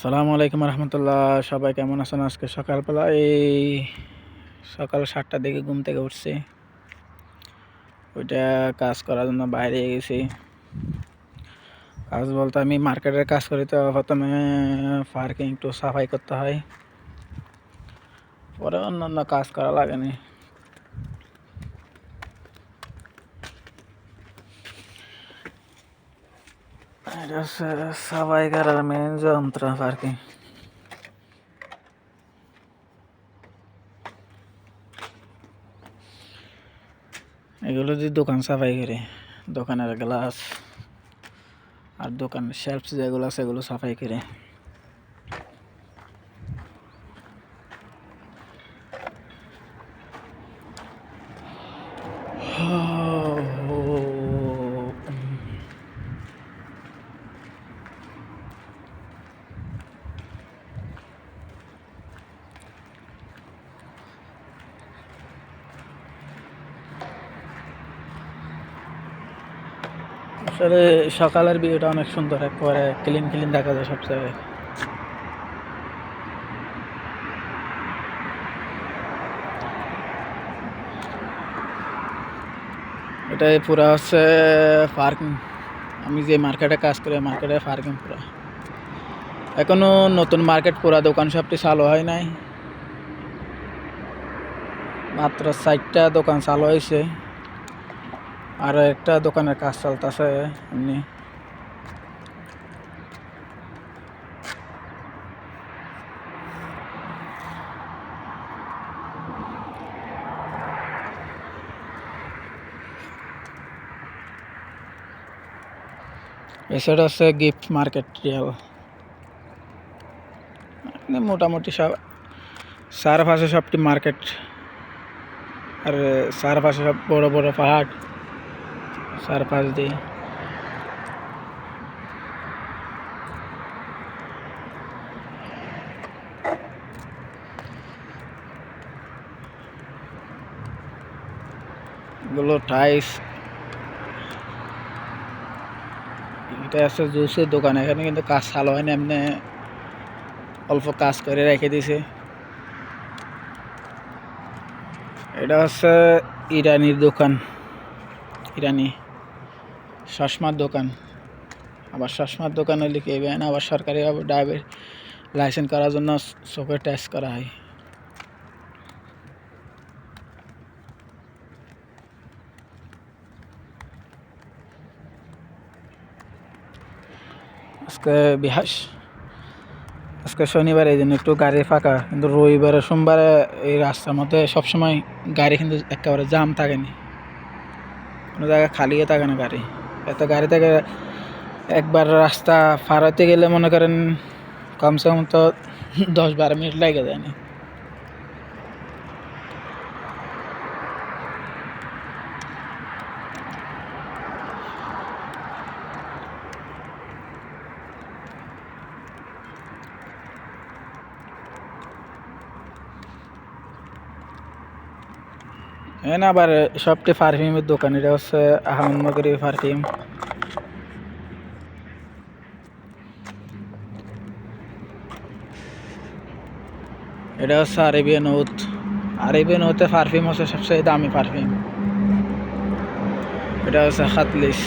আসসালামু আলাইকুম রহমতুল্লাহ। সবাই কেমন আছেন? আজকে সকালবেলা সকাল 7টার দিকে ঘুম থেকে উঠছি। ওইটা কাজ করার জন্য বাইরে গেছি। কাজ বলতে আমি মার্কেটের কাজ করি, তো প্রথমে পার্কিং একটু সাফাই করতে হয়, পরে অন্যান্য কাজ করা লাগেনি। এটা হচ্ছে সাফাই করার মেন যন্ত্র পার্কিং। এগুলো যে দোকান সাফাই করে, দোকানের গ্লাস আর দোকানের শেলফ যেগুলো আছে সেগুলো সাফাই করে। আসলে সকালের ভিউটা অনেক সুন্দর, একবারে ক্লিন ক্লিন দেখা যায় সব জায়গায়। এটাই পুরা হচ্ছে পার্কিং। আমি যে মার্কেটে কাজ করি, মার্কেটে পার্কিং পুরা। এখনো নতুন মার্কেট, পুরা দোকান সবটি চালু হয় নাই, মাত্র 4টা দোকান চালু হয়েছে, আর একটা দোকানের কাজ চলতেছে এমনি। এছাড়া হচ্ছে গিফট মার্কেট রিয়াল। মোটামুটি সব চারপাশে সবটি মার্কেট, আর চারপাশে সব বড় বড় পাহাড় চারপাশ দিয়ে। এগুলো টাইস। এটা আছে জুসের দোকান। এখানে কিন্তু কাজ চালু হয় না, এমনি অল্প কাজ করে রেখে দিছে। এটা হচ্ছে ইরানির দোকান, ইরানি চশমার দোকান। আবার চশমার দোকান হলে কি না, আবার সরকারিভাবে ড্রাইভার লাইসেন্স করার জন্য চোখের টেস্ট করা হয়। আজকে আজকে শনিবার, এই জন্য একটু গাড়ি ফাঁকা, কিন্তু রবিবারে সোমবারে এই রাস্তার মধ্যে সবসময় গাড়ি কিন্তু একেবারে জাম থাকেনি, কোনো জায়গায় খালিও থাকে না গাড়ি। এত গাড়ি থেকে একবার রাস্তা পার হতে গেলে মনে করেন কমসে কম তো 10-12 মিনিট লেগে যায় না। এখানে আবার সবটি পারফিউমের দোকান। এটা হচ্ছে আহমদনগরী পারফিউম। এটা হচ্ছে আরেবিয়ান ওথ। আরেবিয়ান ওথে পারফিউম হচ্ছে সবচেয়ে দামি পারফিউম। এটা হচ্ছে খাতলিস।